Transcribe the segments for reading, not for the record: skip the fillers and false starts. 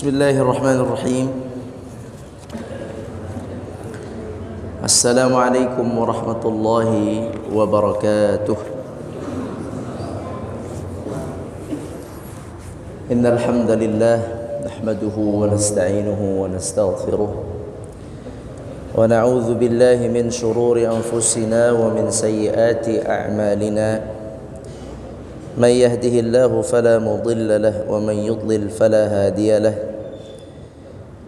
Bismillahirrahmanirrahim. Assalamualaikum warahmatullahi wabarakatuh. Innal hamdalillah nahmaduhu wa nasta'inuhu wa nastaghfiruh wa na'udzu billahi min shururi anfusina wa min sayyiati a'malina. من يهده الله فلا مضل له ومن يضلل فلا هادي له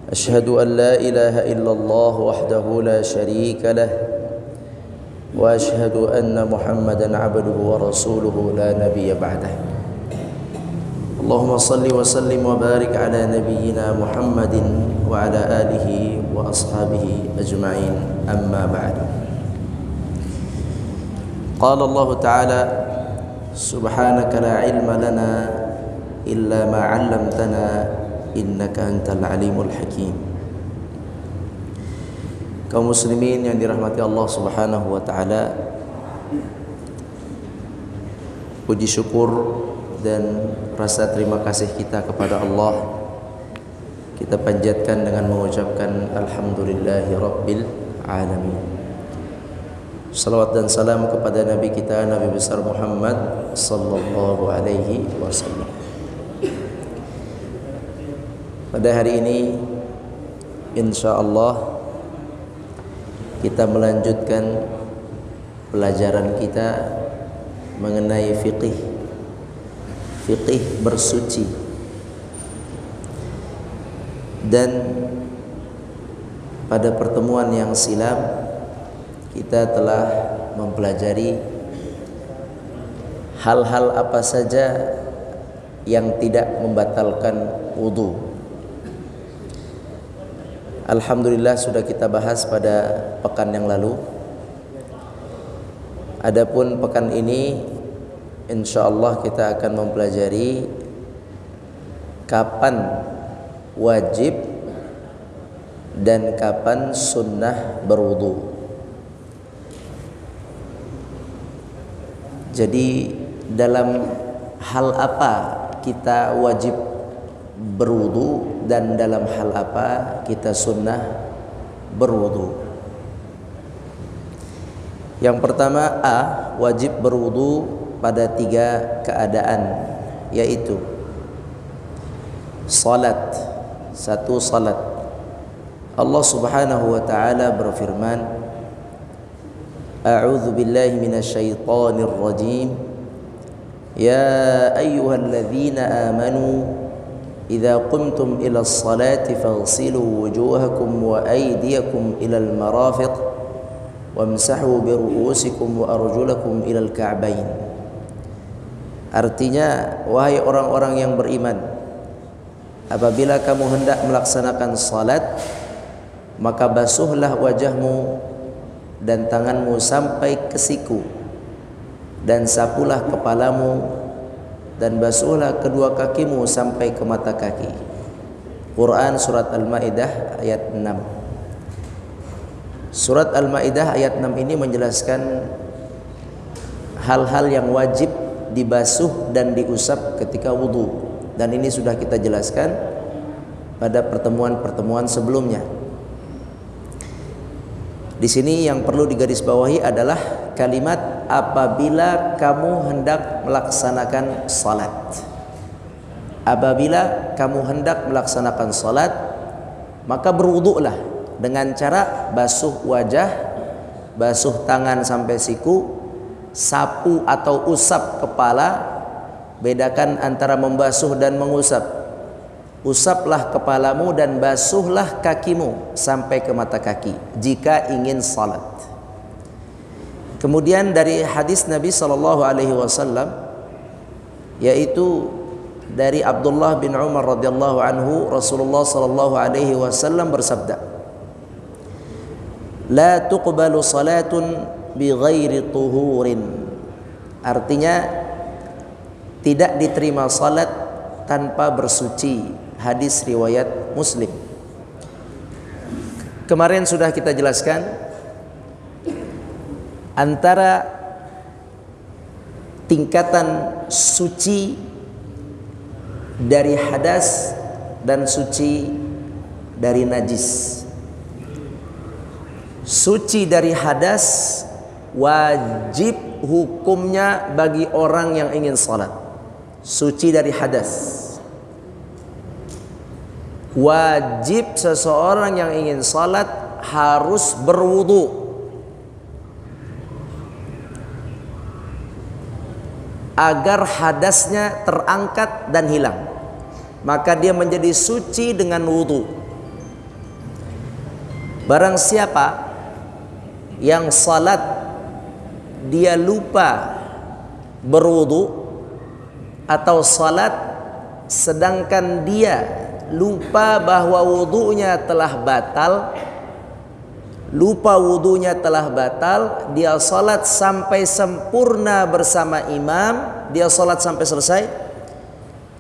أشهد أن لا إله إلا الله وحده لا شريك له وأشهد أن محمدا عبده ورسوله لا نبي بعده اللهم صل وسلم وبارك على نبينا محمد وعلى آله وأصحابه أجمعين أما بعد قال الله تعالى Subhanaka la ilma lana illa ma 'allamtana innaka antal alimul hakim. Kaum muslimin yang dirahmati Allah Subhanahu wa taala, puji syukur dan rasa terima kasih kita kepada Allah kita panjatkan dengan mengucapkan alhamdulillahi rabbil alamin. Salawat dan salam kepada Nabi kita, Nabi besar Muhammad sallallahu alaihi wasallam. Pada hari ini insyaallah kita melanjutkan pelajaran kita mengenai fiqih bersuci. Dan pada pertemuan yang silam kita telah mempelajari hal-hal apa saja yang tidak membatalkan wudu. Alhamdulillah sudah kita bahas pada pekan yang lalu. Adapun pekan ini insyaallah kita akan mempelajari kapan wajib dan kapan sunnah berwudu. Jadi dalam hal apa kita wajib berwudu dan dalam hal apa kita sunnah berwudu. Yang pertama wajib berwudu pada 3 keadaan, yaitu salat. 1, salat. Allah Subhanahu wa taala berfirman, A'udzu billahi minasyaitonir rajim. Ya ayyuhalladzina amanu idza qumtum ilas salati faghsilu wujuhakum wa aydiyakum ilal marafiq wamsahu bi ru'usikum wa arjulakum ilal ka'bayn. Artinya, wahai orang-orang yang beriman, apabila kamu hendak melaksanakan salat, maka basuhlah wajahmu dan tanganmu sampai ke siku, dan sapulah kepalamu, dan basuhlah kedua kakimu sampai ke mata kaki. Quran Surat Al-Ma'idah ayat 6. Surat Al-Ma'idah ayat 6 ini menjelaskan hal-hal yang wajib dibasuh dan diusap ketika wudu, dan ini sudah kita jelaskan pada pertemuan-pertemuan sebelumnya. Di sini yang perlu digarisbawahi adalah kalimat apabila kamu hendak melaksanakan salat. Apabila kamu hendak melaksanakan salat, maka berwudulah dengan cara basuh wajah, basuh tangan sampai siku, sapu atau usap kepala. Bedakan antara membasuh dan mengusap. Usaplah kepalamu dan basuhlah kakimu sampai ke mata kaki jika ingin salat. Kemudian dari hadis Nabi sallallahu alaihi wasallam, yaitu dari Abdullah bin Umar radhiyallahu anhu, Rasulullah sallallahu alaihi wasallam bersabda, "La tuqbalu salatun bighairi tuhurin." Artinya, tidak diterima salat tanpa bersuci. Hadis riwayat Muslim. Kemarin sudah kita jelaskan antara tingkatan suci dari hadas dan suci dari najis. Suci dari hadas wajib hukumnya bagi orang yang ingin salat. Suci dari hadas wajib seseorang yang ingin salat harus berwudu. Agar hadasnya terangkat dan hilang, maka dia menjadi suci dengan wudu. Barang siapa yang salat dia lupa berwudu, atau salat sedangkan dia lupa bahwa wudunya telah batal, dia salat sampai sempurna bersama imam, dia salat sampai selesai.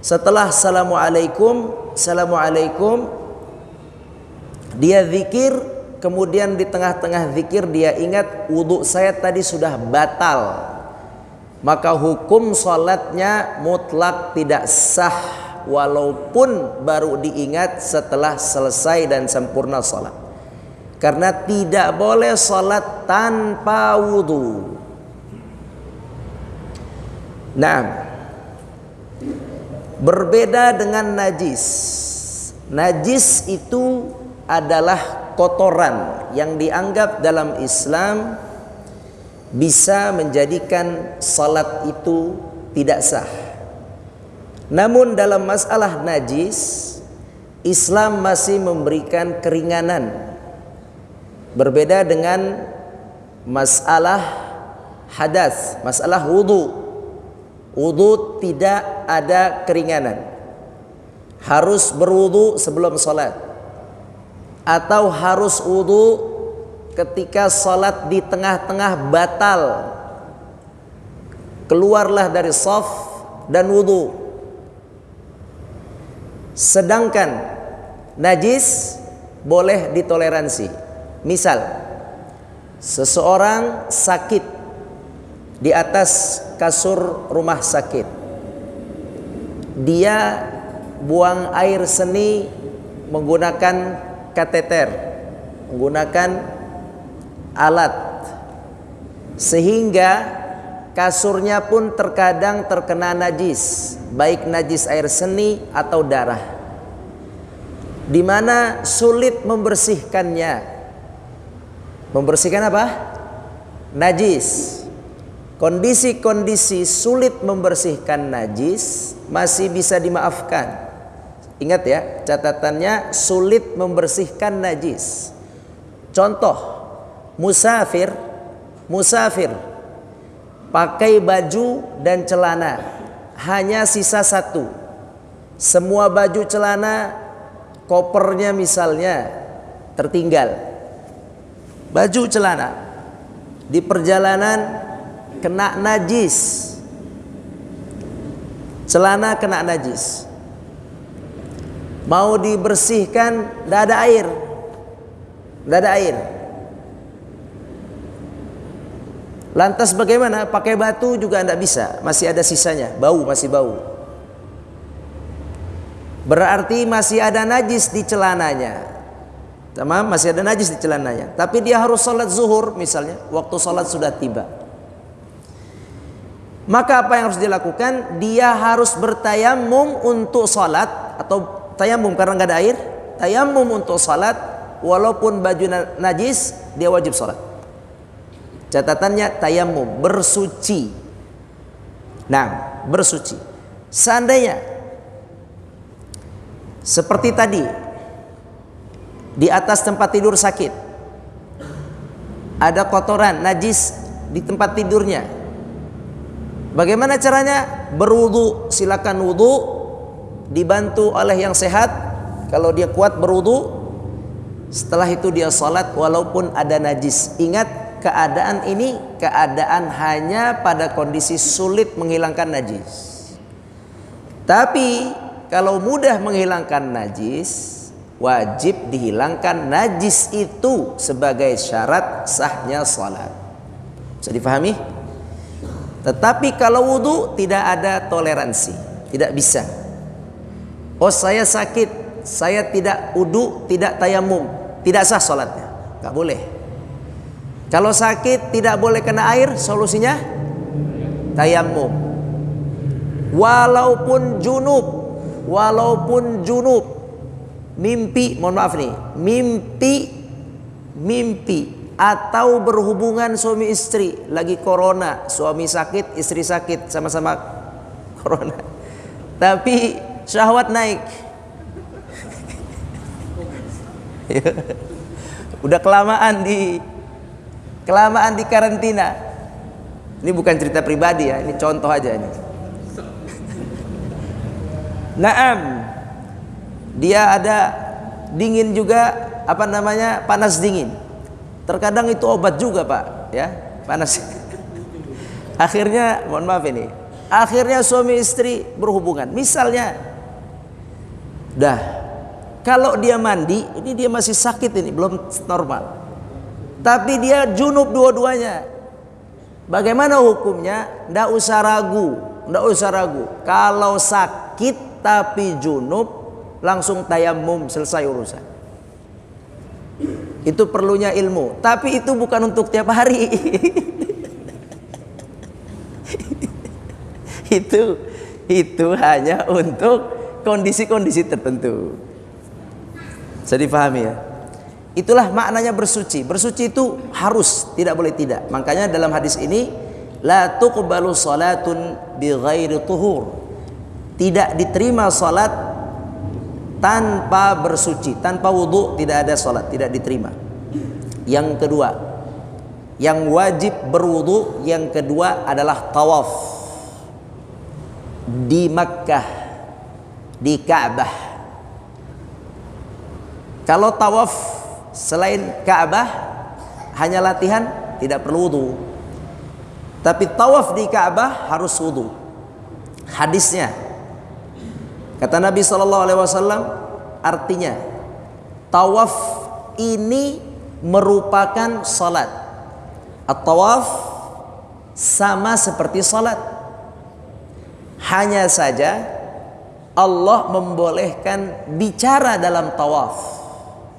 Setelah assalamualaikum dia zikir, kemudian di tengah-tengah zikir dia ingat wudu saya tadi sudah batal, maka hukum salatnya mutlak tidak sah walaupun baru diingat setelah selesai dan sempurna salat. Karena tidak boleh salat tanpa wudu. Nah, berbeda dengan najis. Najis itu adalah kotoran yang dianggap dalam Islam bisa menjadikan salat itu tidak sah. Namun dalam masalah najis, Islam masih memberikan keringanan. Berbeda dengan masalah hadas, masalah wudu. Wudu tidak ada keringanan. Harus berwudu sebelum salat, atau harus wudu ketika salat di tengah-tengah batal, keluarlah dari shaf dan wudu. Sedangkan najis boleh ditoleransi. Misal seseorang sakit di atas kasur rumah sakit, dia buang air seni menggunakan kateter, menggunakan alat, sehingga kasurnya pun terkadang terkena najis, baik najis air seni atau darah, di mana sulit membersihkannya. Membersihkan apa? Najis. Kondisi-kondisi sulit membersihkan najis masih bisa dimaafkan. Ingat ya, catatannya sulit membersihkan najis. Contoh, musafir pakai baju dan celana, hanya sisa satu. Semua baju celana, kopernya misalnya tertinggal. Baju celana di perjalanan kena najis, celana kena najis, mau dibersihkan tidak ada air. Lantas bagaimana? Pakai batu juga tidak bisa, masih ada sisanya, masih bau. Berarti masih ada najis di celananya. Tamam, masih ada najis di celananya. Tapi dia harus salat zuhur misalnya, waktu salat sudah tiba. Maka apa yang harus dilakukan? Dia harus bertayamum untuk salat, atau tayamum karena nggak ada air. Tayamum untuk salat, walaupun baju najis, dia wajib salat. Catatannya tayamum, bersuci. Nah, bersuci. Seandainya seperti tadi, di atas tempat tidur sakit, ada kotoran najis di tempat tidurnya, bagaimana caranya? Berwudu, silakan wudu, dibantu oleh yang sehat. Kalau dia kuat berwudu, setelah itu dia salat walaupun ada najis. Ingat, keadaan ini keadaan hanya pada kondisi sulit menghilangkan najis. Tapi kalau mudah menghilangkan najis, wajib dihilangkan najis itu sebagai syarat sahnya salat. Bisa difahami? Tetapi kalau wudu tidak ada toleransi, tidak bisa. Oh, saya sakit, saya tidak wudu, tidak tayamum, tidak sah sholatnya, nggak boleh. Kalau sakit tidak boleh kena air, solusinya tayamum. Walaupun junub, mimpi, mohon maaf nih, mimpi atau berhubungan suami istri lagi corona, suami sakit, istri sakit, sama-sama corona, tapi syahwat naik. Udah kelamaan di karantina. Ini bukan cerita pribadi ya, ini contoh aja ini. Naam, dia ada dingin juga, panas dingin. Terkadang itu obat juga Pak, ya, panas. Akhirnya, mohon maaf ini, akhirnya suami istri berhubungan. Misalnya, kalau dia mandi, ini dia masih sakit ini, belum normal. Tapi dia junub dua-duanya. Bagaimana hukumnya? Nggak usah ragu. Kalau sakit tapi junub, langsung tayamum, selesai urusan. Itu perlunya ilmu. Tapi itu bukan untuk tiap hari. Itu hanya untuk kondisi-kondisi tertentu. Bisa dipahami ya? Itulah maknanya bersuci. Bersuci itu harus, tidak boleh tidak. Makanya dalam hadis ini, la tuqbalu salatun bighairi tuhur. Tidak diterima salat tanpa bersuci, tanpa wudu tidak ada salat, tidak diterima. Yang kedua, yang wajib berwudu, yang kedua adalah tawaf di Makkah, di Ka'bah. Kalau tawaf selain Ka'bah hanya latihan, tidak perlu wudu. Tapi tawaf di Ka'bah harus wudu. Hadisnya, kata Nabi SAW, artinya tawaf ini merupakan salat. At-tawaf sama seperti salat. Hanya saja Allah membolehkan bicara dalam tawaf.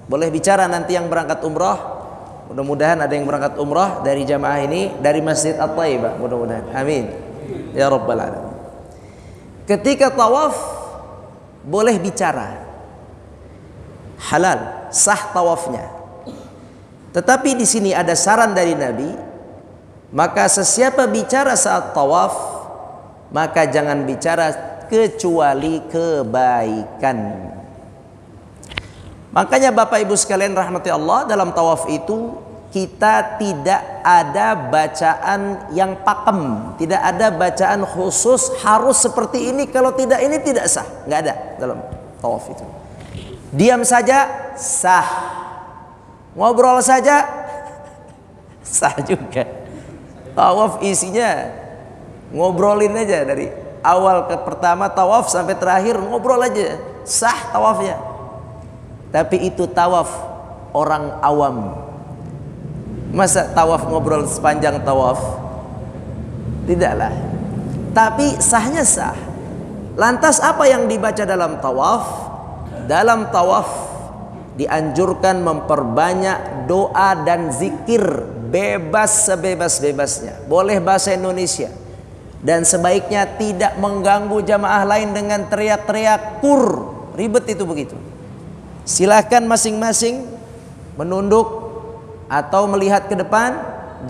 Boleh bicara nanti yang berangkat umrah. Mudah-mudahan ada yang berangkat umrah dari jamaah ini, dari Masjid At-Thaibah, mudah-mudahan. Amin ya rabbal alamin. Ketika tawaf boleh bicara, halal, sah tawafnya. Tetapi di sini ada saran dari Nabi, maka sesiapa bicara saat tawaf, maka jangan bicara kecuali kebaikan. Makanya Bapak Ibu sekalian rahmati Allah, dalam tawaf itu kita tidak ada bacaan yang pakem, tidak ada bacaan khusus harus seperti ini, kalau tidak ini tidak sah, nggak ada dalam tawaf itu. Diam saja sah, ngobrol saja sah juga. Tawaf isinya ngobrolin aja, dari awal ke pertama tawaf sampai terakhir ngobrol aja, sah tawafnya. Tapi itu tawaf orang awam. Masa tawaf ngobrol sepanjang tawaf? Tidaklah. Tapi sahnya sah. Lantas apa yang dibaca dalam tawaf? Dalam tawaf dianjurkan memperbanyak doa dan zikir, bebas sebebas-bebasnya. Boleh bahasa Indonesia. Dan sebaiknya tidak mengganggu jamaah lain dengan teriak-teriak kur. Ribet itu begitu. Silahkan masing-masing menunduk atau melihat ke depan,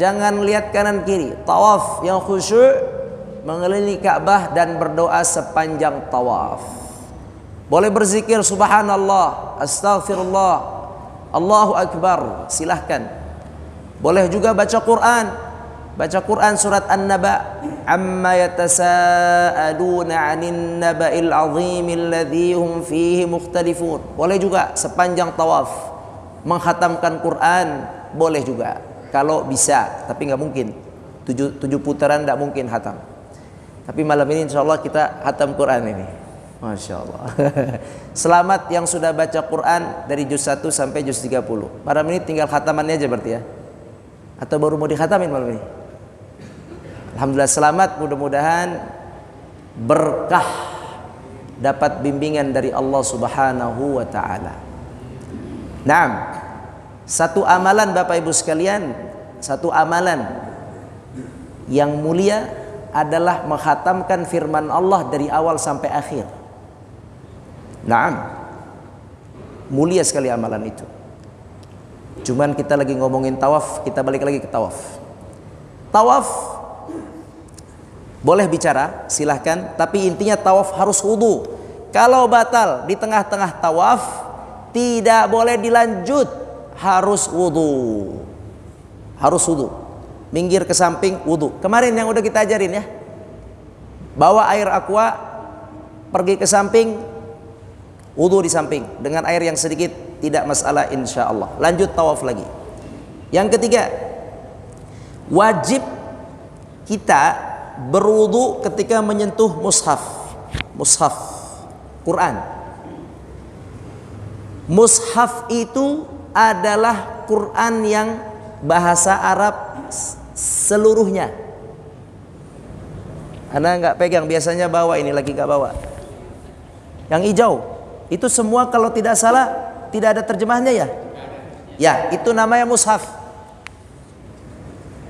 jangan melihat kanan kiri. Tawaf yang khusyuk, mengelilingi Ka'bah dan berdoa sepanjang tawaf. Boleh berzikir subhanallah, astaghfirullah, Allahu akbar, silahkan. Boleh juga baca Quran. Baca Quran surat An-Naba, amma yatasaaluna 'anin naba'il 'azimil ladzi hum fihi mukhtalifun. Boleh juga sepanjang tawaf menghatamkan Quran, boleh juga kalau bisa, tapi nggak mungkin. 7 putaran nggak mungkin hatam. Tapi malam ini insyaallah kita hatam Quran ini. Masya Allah. Selamat yang sudah baca Quran dari juz 1 sampai juz 30. Malam ini tinggal khatamannya aja berarti ya. Atau baru mau dikhatamin malam ini? Alhamdulillah selamat, mudah-mudahan berkah dapat bimbingan dari Allah Subhanahu wa taala. Naam. Satu amalan Bapak Ibu sekalian, satu amalan yang mulia adalah menghatamkan firman Allah dari awal sampai akhir. Naam. Mulia sekali amalan itu. Cuman kita lagi ngomongin tawaf, kita balik lagi ke tawaf. Tawaf boleh bicara, silahkan. Tapi intinya tawaf harus wudu. Kalau batal di tengah-tengah tawaf, tidak boleh dilanjut, harus wudu. Harus wudu. Minggir ke samping, wudu. Kemarin yang udah kita ajarin ya. Bawa air aqua, pergi ke samping, wudu di samping. Dengan air yang sedikit, tidak masalah insya Allah. Lanjut tawaf lagi. Yang ketiga, wajib kita berwudu ketika menyentuh mushaf. Mushaf Quran. Mushaf itu adalah Quran yang bahasa Arab seluruhnya. Anda nggak pegang, biasanya bawa, ini lagi nggak bawa. Yang hijau itu semua kalau tidak salah tidak ada terjemahnya ya. Ya, itu namanya mushaf.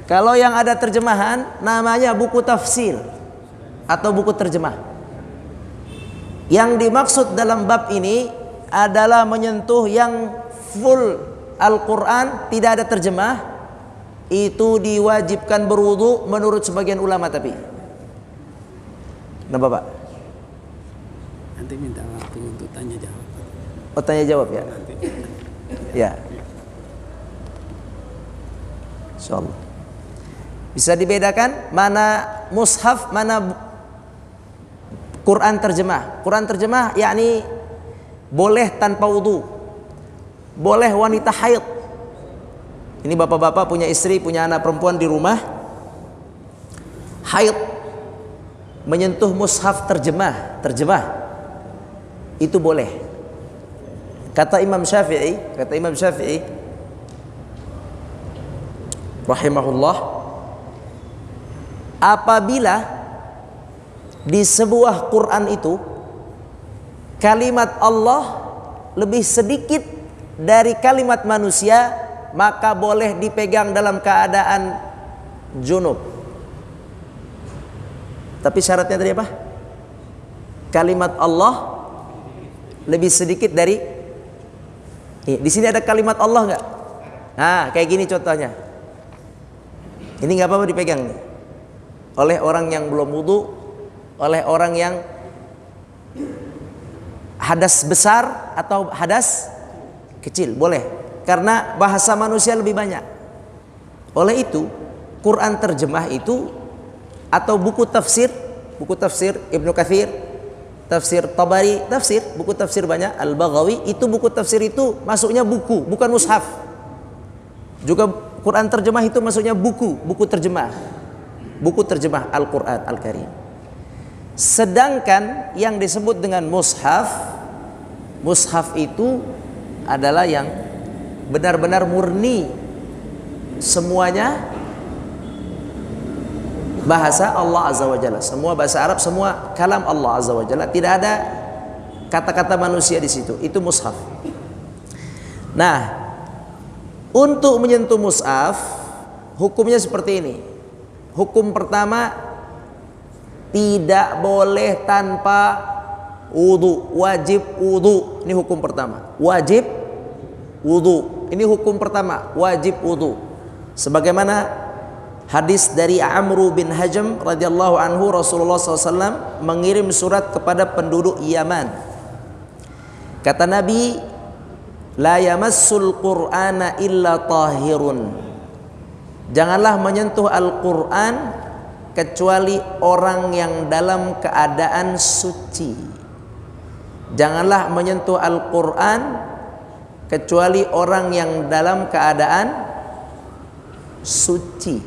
Kalau yang ada terjemahan namanya buku tafsir atau buku terjemah. Yang dimaksud dalam bab ini adalah menyentuh yang full Al-Quran, tidak ada terjemah, itu diwajibkan berwudu menurut sebagian ulama. Tapi kenapa Pak? Nanti minta waktu untuk tanya jawab. Oh, tanya jawab ya. Nanti. Ya. Insyaallah. Bisa dibedakan mana mushaf, mana Quran terjemah. Quran terjemah yakni boleh tanpa wudu, boleh wanita haid. Ini bapak-bapak punya istri, punya anak perempuan di rumah, haid, menyentuh mushaf terjemah itu boleh. Kata Imam Syafi'i rahimahullah, apabila di sebuah Quran itu kalimat Allah lebih sedikit dari kalimat manusia, maka boleh dipegang dalam keadaan junub. Tapi syaratnya tadi apa? Kalimat Allah lebih sedikit dari. Di sini ada kalimat Allah nggak? Nah, kayak gini contohnya. Ini nggak apa-apa dipegang nih. Oleh orang yang belum wudu, oleh orang yang hadas besar atau hadas kecil, boleh. Karena bahasa manusia lebih banyak. Oleh itu, Quran terjemah itu atau buku tafsir Ibnu Katsir, tafsir Tabari, buku tafsir banyak, Al-Baghawi, itu buku tafsir itu masuknya buku, bukan mushaf. Juga Quran terjemah itu masuknya buku terjemah. Buku terjemah Al-Quran Al-Karim. Sedangkan yang disebut dengan mushaf itu adalah yang benar-benar murni, semuanya bahasa Allah Azza wa Jalla, semua bahasa Arab, semua kalam Allah Azza wa Jalla, tidak ada kata-kata manusia di situ. Itu mushaf. Nah, untuk menyentuh mushaf hukumnya seperti ini. Hukum pertama, tidak boleh tanpa wudu, wajib wudu. Ini hukum pertama, wajib wudu. Ini hukum pertama, wajib wudu. Sebagaimana hadis dari Amr bin Hajam radhiyallahu anhu, Rasulullah SAW mengirim surat kepada penduduk Yaman. Kata Nabi, la yamassul Qur'ana illa tahirun. Janganlah menyentuh Al-Quran kecuali orang yang dalam keadaan suci. Janganlah menyentuh Al-Quran kecuali orang yang dalam keadaan suci.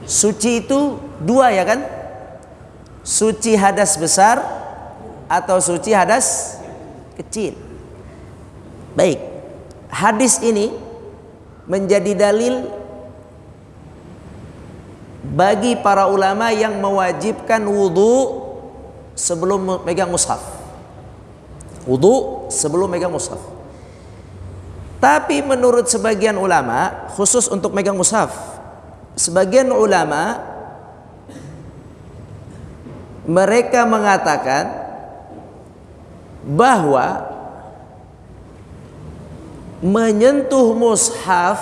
Suci itu dua ya kan? Suci hadas besar atau suci hadas kecil. Baik, hadis ini menjadi dalil bagi para ulama yang mewajibkan wudu sebelum megang mushaf. Wudu sebelum megang mushaf. Tapi menurut sebagian ulama, khusus untuk megang mushaf, sebagian ulama mereka mengatakan bahwa menyentuh mushaf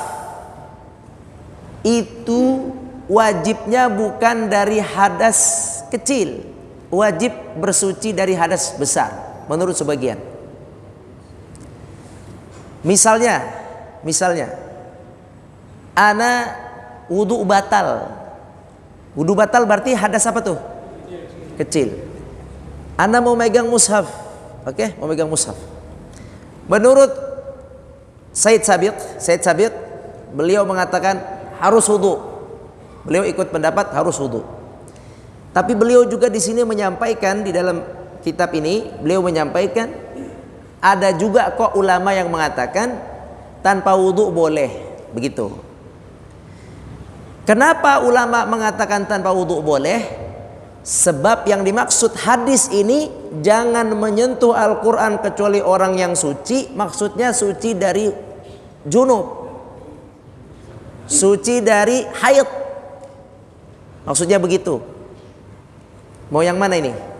itu wajibnya bukan dari hadas kecil, wajib bersuci dari hadas besar menurut sebagian. Misalnya ana wudu batal. Wudu batal berarti hadas apa tuh? Kecil. Ana mau megang mushaf. Oke, mau megang mushaf. Menurut Said Sabit, beliau mengatakan harus wudu. Beliau ikut pendapat harus wudu. Tapi beliau juga di sini menyampaikan, di dalam kitab ini beliau menyampaikan ada juga kok ulama yang mengatakan tanpa wudu boleh, begitu. Kenapa ulama mengatakan tanpa wudu boleh? Sebab yang dimaksud hadis ini jangan menyentuh Al-Quran kecuali orang yang suci. Maksudnya suci dari junub, suci dari haid. Maksudnya begitu. Mau yang mana ini?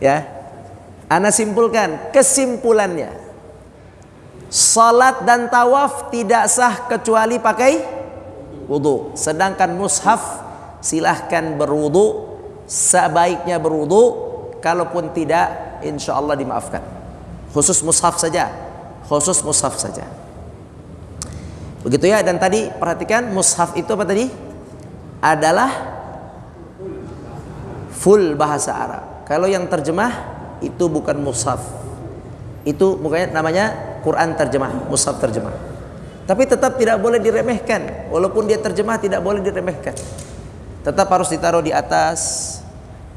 Ya, ana simpulkan kesimpulannya, salat dan tawaf tidak sah kecuali pakai wudu. Sedangkan mushaf silahkan berwudu, sebaiknya berwudu. Kalaupun tidak, insya Allah dimaafkan. Khusus mushaf saja, begitu ya. Dan tadi perhatikan, mushaf itu apa tadi? Adalah full bahasa Arab. Kalau yang terjemah itu bukan mushaf, itu mukanya namanya Quran terjemah, mushaf terjemah. Tapi tetap tidak boleh diremehkan, walaupun dia terjemah tidak boleh diremehkan. Tetap harus ditaruh di atas,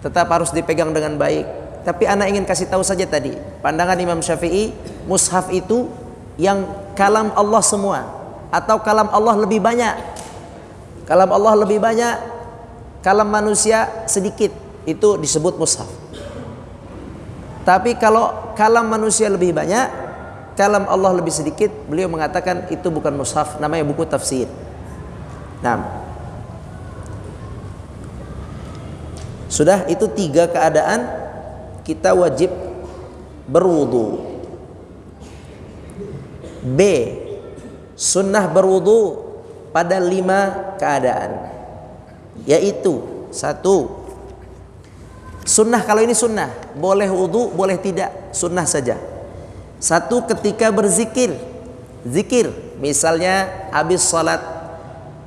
tetap harus dipegang dengan baik. Tapi ana ingin kasih tahu saja tadi, pandangan Imam Syafi'i, mushaf itu yang kalam Allah semua, atau kalam Allah lebih banyak. Kalam Allah lebih banyak, kalam manusia sedikit, itu disebut mushaf. Tapi kalau kalam manusia lebih banyak, kalam Allah lebih sedikit, beliau mengatakan itu bukan mushaf, namanya buku tafsir. Nah, sudah, itu 3 keadaan kita wajib berwudu. B, sunnah berwudu pada 5 keadaan, yaitu 1, sunnah. Kalau ini sunnah, boleh wudu, boleh tidak, sunnah saja. 1, ketika berzikir, zikir. Misalnya habis salat,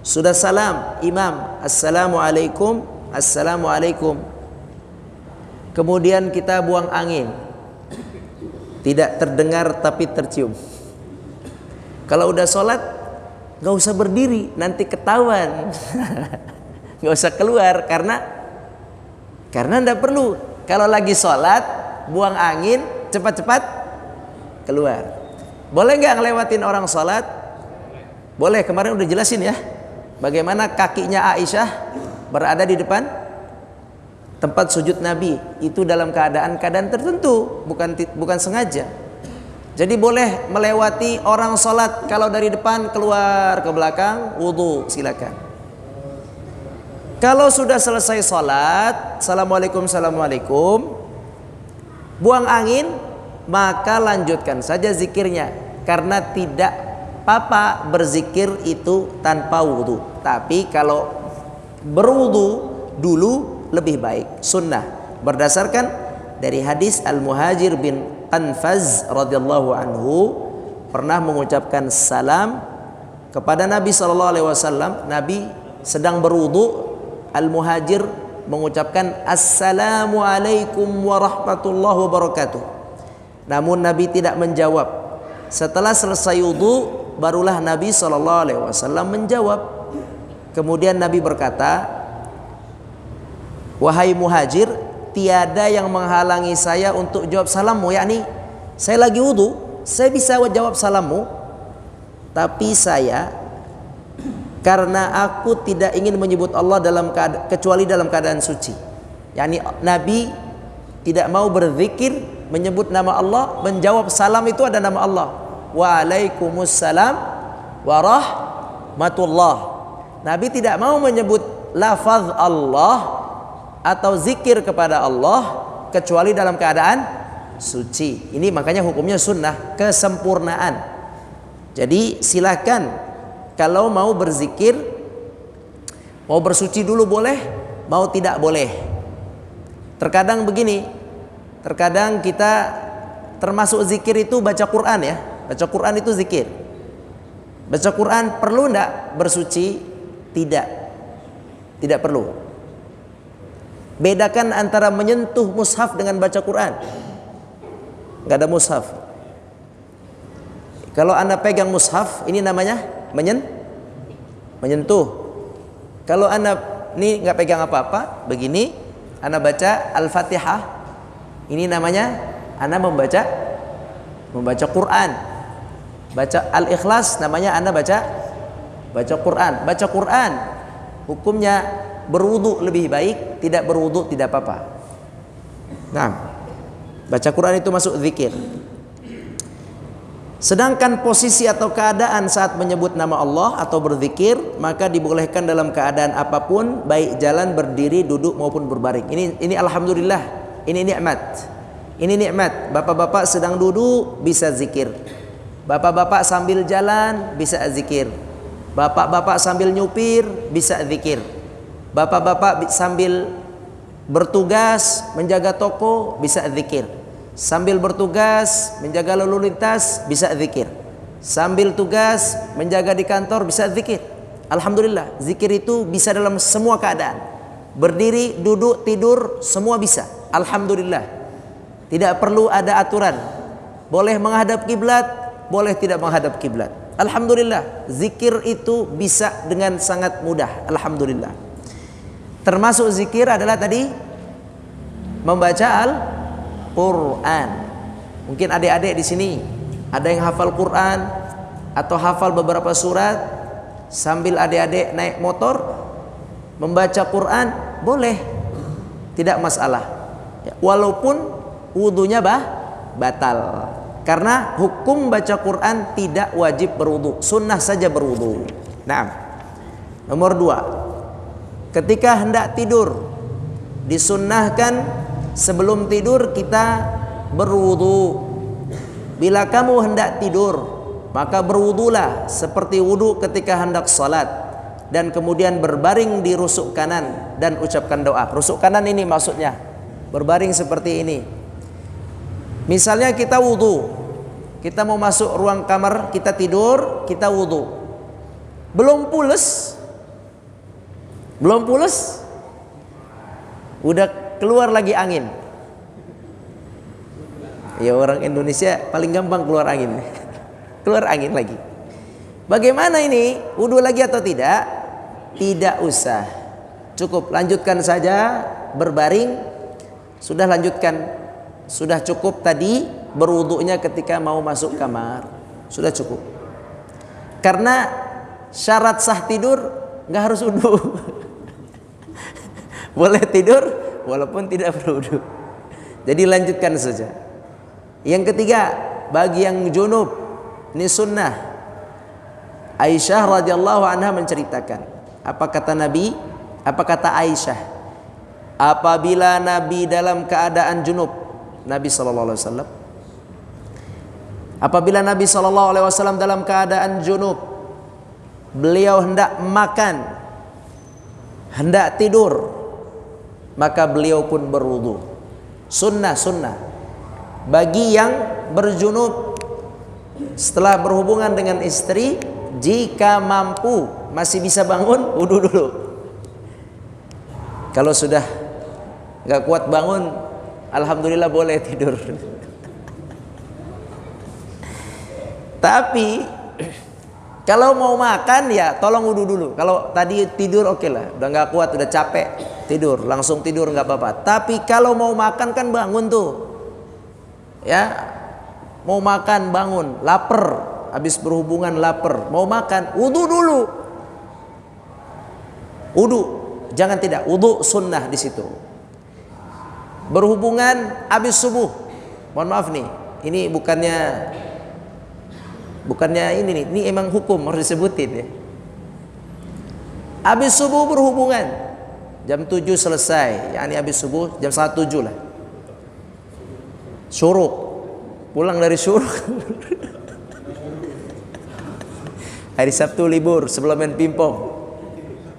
sudah salam imam, assalamualaikum, assalamualaikum. Kemudian kita buang angin, tidak terdengar tapi tercium. Kalau udah salat, nggak usah berdiri, nanti ketahuan. Nggak usah keluar, karena enggak perlu. Kalau lagi sholat, buang angin, cepat-cepat keluar. Boleh nggak ngelewatin orang sholat? Boleh. Kemarin udah jelasin ya, bagaimana kakinya Aisyah berada di depan tempat sujud Nabi. Itu dalam keadaan tertentu, bukan sengaja. Jadi boleh melewati orang sholat. Kalau dari depan keluar ke belakang, wudu, silakan. Kalau sudah selesai sholat, assalamualaikum, assalamualaikum, buang angin, maka lanjutkan saja zikirnya. Karena tidak apa-apa berzikir itu tanpa wudu. Tapi kalau berwudu dulu lebih baik, sunnah. Berdasarkan dari hadis Al-Muhajir bin Qanfaz radhiyallahu anhu pernah mengucapkan salam kepada Nabi SAW. Nabi sedang berwudu. Al-Muhajir mengucapkan assalamualaikum warahmatullahi wabarakatuh. Namun Nabi tidak menjawab. Setelah selesai wudu, barulah Nabi SAW menjawab. Kemudian Nabi berkata, wahai Muhajir, tiada yang menghalangi saya untuk jawab salammu. Yakni saya lagi wudu, saya bisa jawab salammu, tapi saya karena aku tidak ingin menyebut Allah kecuali dalam keadaan suci. Yani Nabi tidak mau berzikir menyebut nama Allah, menjawab salam itu ada nama Allah. Waalaikumsalam warahmatullah. Nabi tidak mau menyebut lafaz Allah atau zikir kepada Allah kecuali dalam keadaan suci. Ini makanya hukumnya sunnah, kesempurnaan. Jadi silakan kalau mau berzikir, mau bersuci dulu boleh, mau tidak boleh. Terkadang begini, terkadang kita termasuk zikir itu baca Quran ya. Baca Quran itu zikir. Baca Quran perlu enggak bersuci? Tidak. Tidak perlu. Bedakan antara menyentuh mushaf dengan baca Quran. Enggak ada mushaf. Kalau Anda pegang mushaf, ini namanya menyentuh. Kalau Anda ini enggak pegang apa-apa, begini, Anda baca Al-Fatihah, ini namanya Anda membaca Quran. Baca Al-Ikhlas namanya Anda baca Quran. Baca Quran hukumnya berwudu lebih baik, tidak berwudu tidak apa-apa. Nah, baca Quran itu masuk zikir. Sedangkan posisi atau keadaan saat menyebut nama Allah atau berzikir, maka dibolehkan dalam keadaan apapun, baik jalan, berdiri, duduk maupun berbaring. Ini alhamdulillah, ini nikmat. Ini nikmat. Bapak-bapak sedang duduk bisa zikir. Bapak-bapak sambil jalan bisa zikir. Bapak-bapak sambil nyupir bisa zikir. Bapak-bapak sambil bertugas menjaga toko bisa zikir. Sambil bertugas menjaga lalu lintas bisa zikir. Sambil tugas menjaga di kantor bisa zikir. Alhamdulillah, zikir itu bisa dalam semua keadaan. Berdiri, duduk, tidur, semua bisa. Alhamdulillah. Tidak perlu ada aturan. Boleh menghadap kiblat, boleh tidak menghadap kiblat. Alhamdulillah, zikir itu bisa dengan sangat mudah. Alhamdulillah. Termasuk zikir adalah tadi membaca Al-Quran. Mungkin adik-adik di sini ada yang hafal Quran atau hafal beberapa surat, sambil adik-adik naik motor membaca Quran boleh, tidak masalah. Walaupun wudunya batal. Karena hukum baca Quran tidak wajib berwudu, sunnah saja berwudu. Nah, nomor 2, ketika hendak tidur disunnahkan sebelum tidur kita berwudu. Bila kamu hendak tidur, maka berwudulah seperti wudu ketika hendak salat, dan kemudian berbaring di rusuk kanan dan ucapkan doa. Rusuk kanan ini maksudnya berbaring seperti ini. Misalnya kita wudu, kita mau masuk ruang kamar, kita tidur, kita wudu. Belum pules, udah keluar lagi angin. Ya, orang Indonesia paling gampang keluar angin. Keluar angin lagi. Bagaimana ini? Wudu lagi atau tidak? Tidak usah. Cukup lanjutkan saja berbaring. Sudah lanjutkan. Sudah cukup tadi berwudunya ketika mau masuk kamar. Sudah cukup. Karena syarat sah tidur nggak harus wudu. Boleh tidur walaupun tidak berwudu. Jadi lanjutkan saja. Yang ketiga, bagi yang junub, ini sunnah. Aisyah radhiyallahu anha menceritakan, apa kata Nabi? Apa kata Aisyah? Apabila Nabi dalam keadaan junub, Nabi sallallahu alaihi wasallam, apabila Nabi sallallahu alaihi wasallam dalam keadaan junub, beliau hendak makan, hendak tidur, maka beliau pun berwudu. Sunnah. Bagi yang berjunub setelah berhubungan dengan istri, jika mampu masih bisa bangun, wudu dulu. Kalau sudah nggak kuat bangun, alhamdulillah boleh tidur. Tapi kalau mau makan ya tolong wudu dulu. Kalau tadi tidur oke lah, udah nggak kuat, udah capek, tidur, langsung tidur nggak apa-apa. Tapi kalau mau makan kan bangun tuh, ya mau makan bangun, lapar, habis berhubungan lapar, mau makan, wudu dulu. Wudu, jangan tidak. Wudu sunnah di situ. Berhubungan habis subuh. Mohon maaf nih, ini bukannya ini nih, ini emang hukum harus disebutin ya. Habis subuh berhubungan, jam 7 selesai, yakni habis subuh jam 7 lah. Syuruk, pulang dari syuruk. Hari Sabtu libur sebelum main pingpong.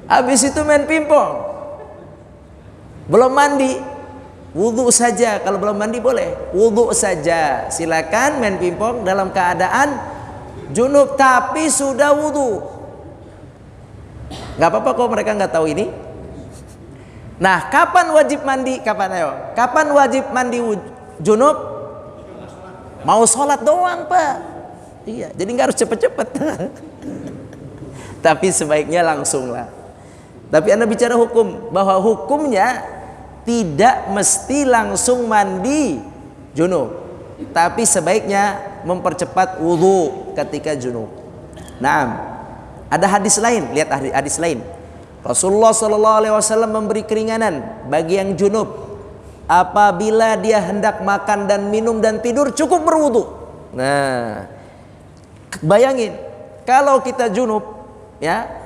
Habis itu main pingpong, belum mandi, wudu saja. Kalau belum mandi boleh, wudu saja. Silakan main pingpong dalam keadaan junub tapi sudah wudu. Nggak apa-apa kok mereka nggak tahu ini. Nah, kapan wajib mandi? Kapan ayo? Kapan wajib mandi junub? Mau sholat doang, Pak. Iya, jadi nggak harus cepet-cepet. Tapi sebaiknya langsung lah. Tapi Anda bicara hukum, bahwa hukumnya tidak mesti langsung mandi junub, tapi sebaiknya mempercepat wudu ketika junub. Nah, ada hadis lain, lihat hadis lain. Rasulullah SAW memberi keringanan bagi yang junub apabila dia hendak makan dan minum dan tidur cukup berwudu. Nah, bayangin kalau kita junub, ya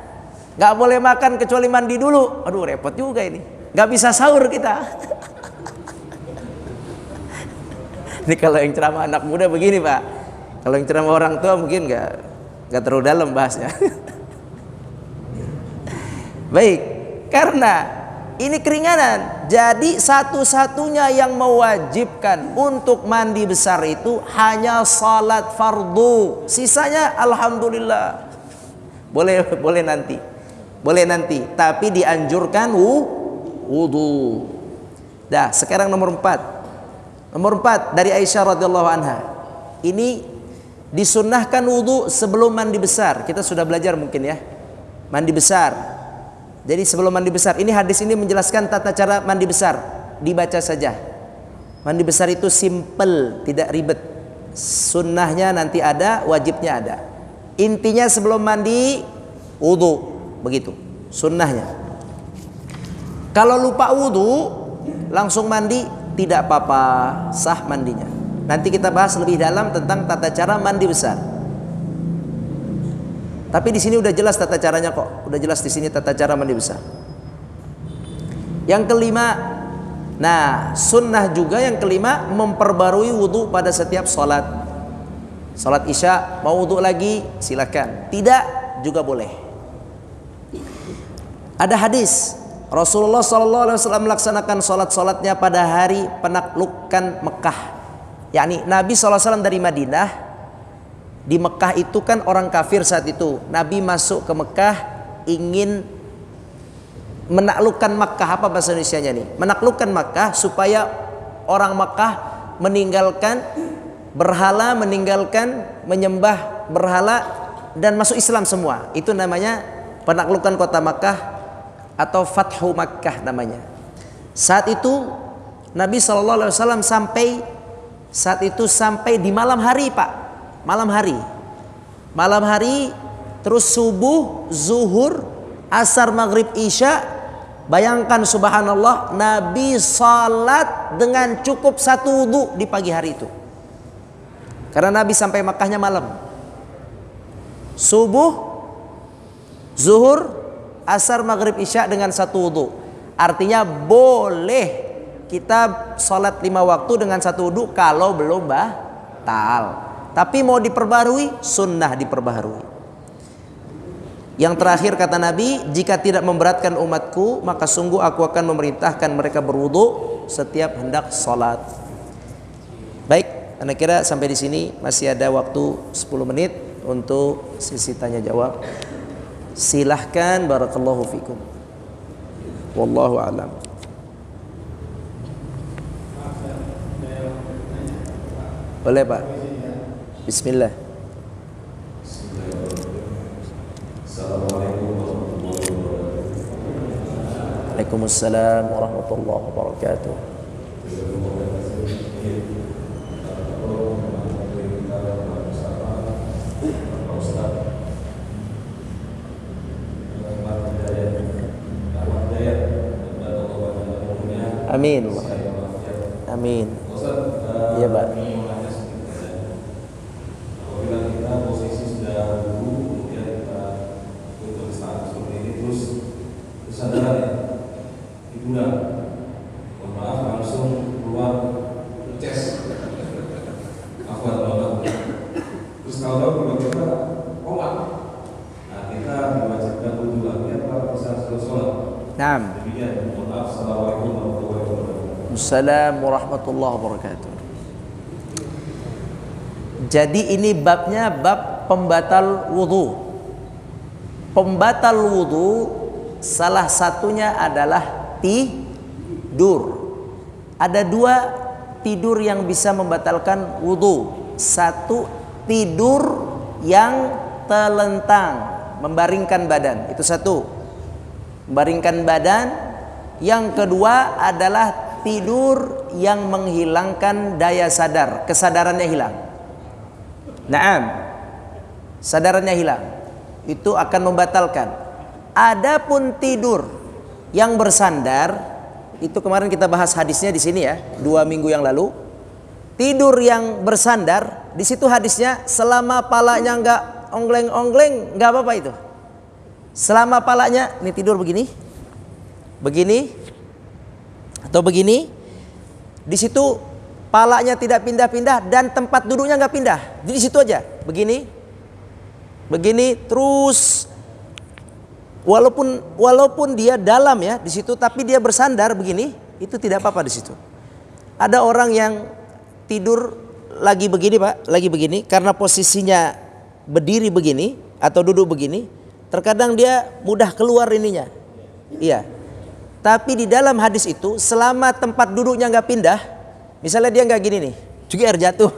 nggak boleh makan kecuali mandi dulu. Aduh, repot juga ini. Nggak bisa sahur kita. Ini kalau yang ceramah anak muda begini, Pak. Kalau yang ceramah orang tua mungkin nggak terlalu dalam bahasnya. Baik, karena ini keringanan. Jadi satu-satunya yang mewajibkan untuk mandi besar itu hanya salat fardu. Sisanya alhamdulillah. Boleh nanti. Boleh nanti, tapi dianjurkan wudu. Dah, sekarang nomor 4. Nomor 4 dari Aisyah radhiyallahu anha. Ini disunnahkan wudu sebelum mandi besar. Kita sudah belajar mungkin ya. Mandi besar. Jadi sebelum mandi besar, ini hadis ini menjelaskan tata cara mandi besar. Dibaca saja. Mandi besar itu simple, tidak ribet. Sunnahnya nanti ada, wajibnya ada. Intinya sebelum mandi wudu, begitu sunnahnya. Kalau lupa wudu langsung mandi tidak apa-apa, sah mandinya. Nanti kita bahas lebih dalam tentang tata cara mandi besar. Tapi di sini udah jelas tata caranya kok. Udah jelas di sini tata cara mandi besar. Yang kelima, nah sunnah juga yang kelima memperbarui wudu pada setiap sholat. Sholat isya mau wudu lagi silakan. Tidak juga boleh. Ada hadis Rasulullah SAW melaksanakan sholat-sholatnya pada hari penaklukan Mekah. Yakni Nabi SAW dari Madinah. Di Mekah itu kan orang kafir saat itu. Nabi masuk ke Mekah ingin menaklukkan Mekah. Apa bahasa Indonesianya nih? Menaklukkan Mekah supaya orang Mekah meninggalkan berhala, meninggalkan menyembah berhala dan masuk Islam semua. Itu namanya penaklukan kota Mekah atau Fathu Makkah namanya. Saat itu Nabi SAW sampai di malam hari, Pak. Malam hari terus subuh, zuhur, asar, maghrib, isya. Bayangkan subhanallah, Nabi salat dengan cukup satu wudu di pagi hari itu. Karena Nabi sampai Makkahnya malam. Subuh, zuhur, asar, maghrib, isya dengan satu wudu. Artinya boleh kita salat 5 waktu dengan satu wudu kalau belum batal. Tapi mau diperbarui, sunnah diperbarui. Yang terakhir kata Nabi, jika tidak memberatkan umatku, maka sungguh aku akan memerintahkan mereka berwudu setiap hendak sholat. Baik, Anda kira sampai di sini masih ada waktu 10 menit untuk sesi tanya jawab. Silahkan, barakallahu fikum. Wallahu a'lam. Boleh, Pak? Bismillah. Waalaikumsalam warahmatullahi wabarakatuh. Amin. Amin. Iya, Pak. Apabila kita posisi sudah dulu, kemudian kita tutup status seperti ini, terus kesadaran ya, hiburan, mohon maaf langsung keluar chest, afwan banget. Terus kalau kita olah, nah kita diwajibkan wudhu lagi apa bisa sholat. Naam. Demikian, mohon maaf. Assalamualaikum warahmatullahi wabarakatuh. Assalamualaikum warahmatullahi wabarakatuh. Jadi ini babnya bab pembatal wudhu. Pembatal wudhu salah satunya adalah tidur. Ada dua tidur yang bisa membatalkan wudhu. Satu, tidur yang telentang, membaringkan badan. Itu satu, membaringkan badan. Yang kedua adalah tidur yang menghilangkan daya sadar, kesadarannya hilang. Naam, sadarannya hilang, itu akan membatalkan. Adapun tidur yang bersandar, itu kemarin kita bahas hadisnya di sini ya, 2 minggu yang lalu. Tidur yang bersandar, di situ hadisnya selama palanya nggak ongleng-ongleng nggak apa-apa itu. Selama palanya ini tidur begini, atau begini, di situ palanya tidak pindah-pindah dan tempat duduknya nggak pindah, di situ aja, begini, terus walaupun dia dalam ya di situ, tapi dia bersandar begini, itu tidak apa-apa di situ. Ada orang yang tidur lagi begini Pak, lagi begini, karena posisinya berdiri begini atau duduk begini, terkadang dia mudah keluar ininya, iya. Tapi di dalam hadis itu selama tempat duduknya nggak pindah. Misalnya dia nggak gini nih, juga air jatuh.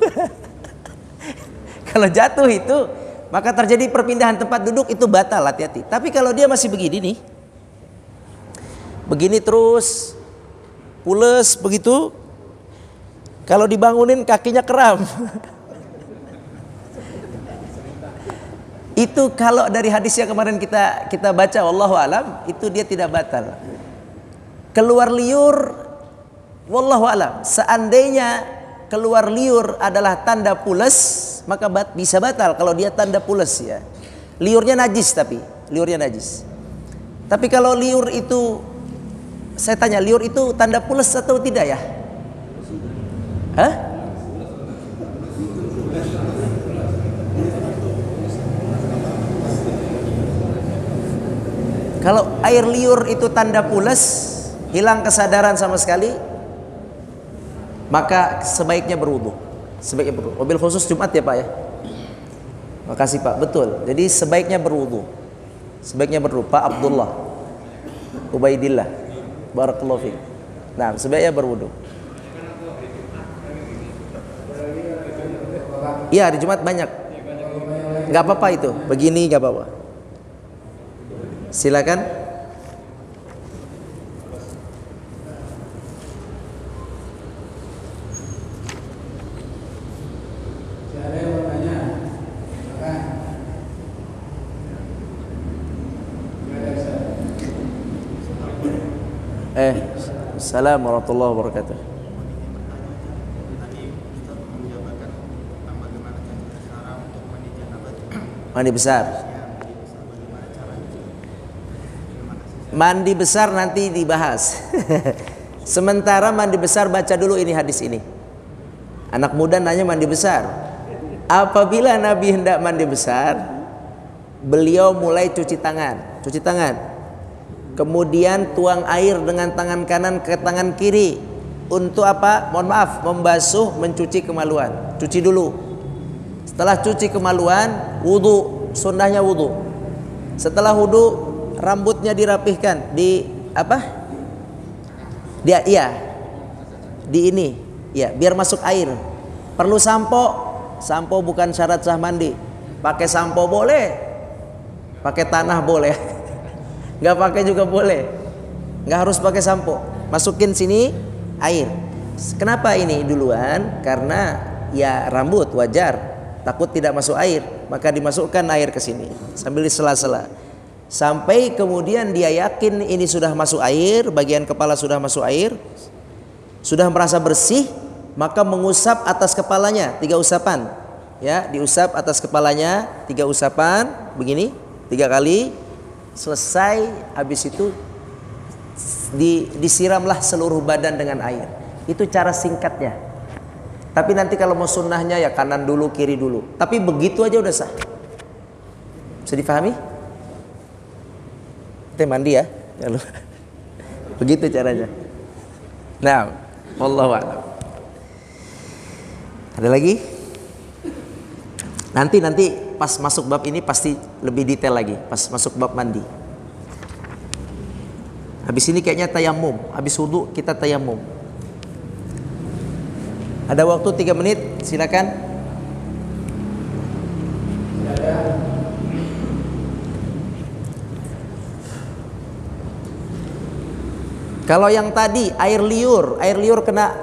Kalau jatuh itu, maka terjadi perpindahan tempat duduk, itu batal, hati-hati. Tapi kalau dia masih begini nih, begini terus, pules begitu, kalau dibangunin kakinya kram. Itu kalau dari hadis yang kemarin kita baca, wallahu alam, itu dia tidak batal. Keluar liur, wallahu alam, seandainya keluar liur adalah tanda pules, maka bisa batal kalau dia tanda pules ya. Liurnya najis, tapi liurnya najis. Tapi kalau liur itu, saya tanya, liur itu tanda pules atau tidak ya? Hah? Kalau air liur itu tanda pules, hilang kesadaran sama sekali, maka sebaiknya berwudu. Sebaiknya berwudu. Mobil khusus Jumat ya Pak ya. Makasih Pak, betul. Jadi sebaiknya berwudu. Sebaiknya berwudu. Pak Abdullah, Ubaidillah, barakallahu fiik. Nah, sebaiknya berwudu. Iya, di Jumat banyak. Gak apa-apa itu. Begini gak apa-apa. Silakan. Assalamualaikum warahmatullahi wabarakatuh. Mandi besar. Mandi besar nanti dibahas. Sementara mandi besar, baca dulu ini hadis ini. Anak muda nanya mandi besar. Apabila Nabi hendak mandi besar, beliau mulai cuci tangan. Kemudian tuang air dengan tangan kanan ke tangan kiri. Untuk apa? Mohon maaf, membasuh, mencuci kemaluan. Cuci dulu. Setelah cuci kemaluan, wudu. Sunnahnya wudu. Setelah wudu, rambutnya dirapihkan. Di apa? Di ini. Ya, biar masuk air. Perlu sampo. Sampo bukan syarat sah mandi. Pakai sampo boleh. Pakai tanah boleh. Nggak pakai juga boleh, nggak harus pakai sampo. Masukin sini air. Kenapa ini duluan? Karena ya rambut wajar, takut tidak masuk air, maka dimasukkan air ke sini sambil disela-sela. Sampai kemudian dia yakin ini sudah masuk air, bagian kepala sudah masuk air, Sudah merasa bersih, maka mengusap atas kepalanya 3 usapan. Ya, diusap atas kepalanya 3 usapan begini 3 kali. Selesai, habis itu disiramlah seluruh badan dengan air. Itu cara singkatnya. Tapi nanti kalau mau sunnahnya ya kanan dulu, kiri dulu. Tapi begitu aja udah sah. Bisa difahami? Kita mandi ya. Begitu caranya. Nah, wallahu a'lam. Ada lagi? Nanti pas masuk bab ini pasti lebih detail lagi. Pas masuk bab mandi. Habis ini kayaknya tayamum. Habis wudu kita tayamum. Ada waktu 3 menit, silakan. Kalau yang tadi air liur kena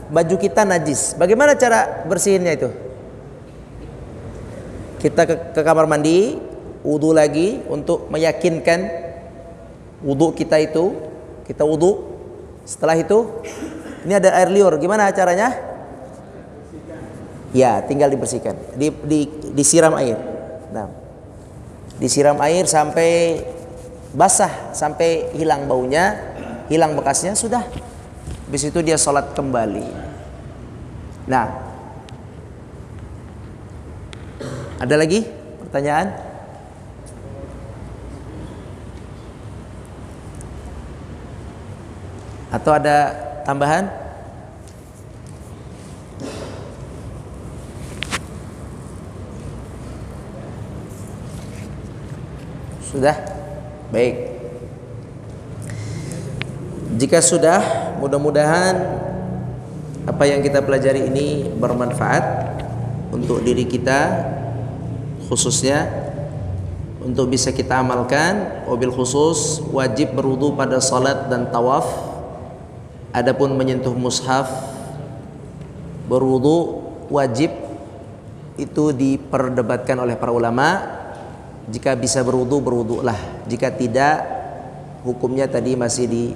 baju kita najis. Bagaimana cara bersihinnya itu? Kita ke kamar mandi, wudu lagi untuk meyakinkan wudu kita itu, kita wudu. Setelah itu, ini ada air liur. Gimana caranya? Ya, tinggal dibersihkan. Disiram air. Nah, disiram air sampai basah, sampai hilang baunya, hilang bekasnya, sudah. Habis itu dia sholat kembali. Nah, ada lagi pertanyaan? Atau ada tambahan? Sudah? Baik. Jika sudah, mudah-mudahan apa yang kita pelajari ini bermanfaat untuk diri kita, khususnya untuk bisa kita amalkan. Wabil khusus wajib berwudu pada salat dan tawaf. Adapun menyentuh mushaf, berwudu wajib, itu diperdebatkan oleh para ulama. Jika bisa berwudu, berwudulah. Jika tidak, hukumnya tadi masih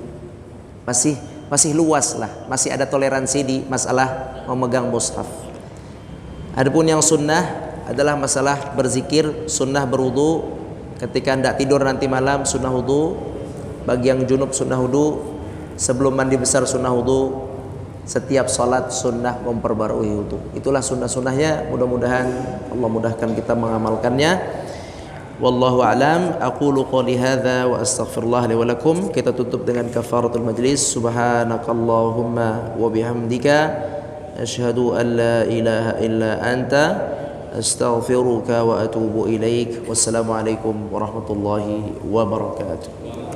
luas lah, masih ada toleransi di masalah memegang mushaf. Adapun yang sunnah adalah masalah berzikir, sunnah berwudu ketika hendak tidur nanti malam, sunnah wudu. Bagi yang junub sunnah wudu, sebelum mandi besar sunnah wudu, setiap salat sunnah memperbarui wudu. Itulah sunnah-sunnahnya. Mudah-mudahan Allah mudahkan kita mengamalkannya. Wallahu a'lam. Aqulu qouli hadza wa astaghfirullah li wa lakum. Kita tutup dengan kafaratul majlis. Subhanakallahumma wa bihamdika asyhadu an la ilaha illa anta astaghfiruka wa atubu ilaik. Wassalamualaikum warahmatullahi wabarakatuh.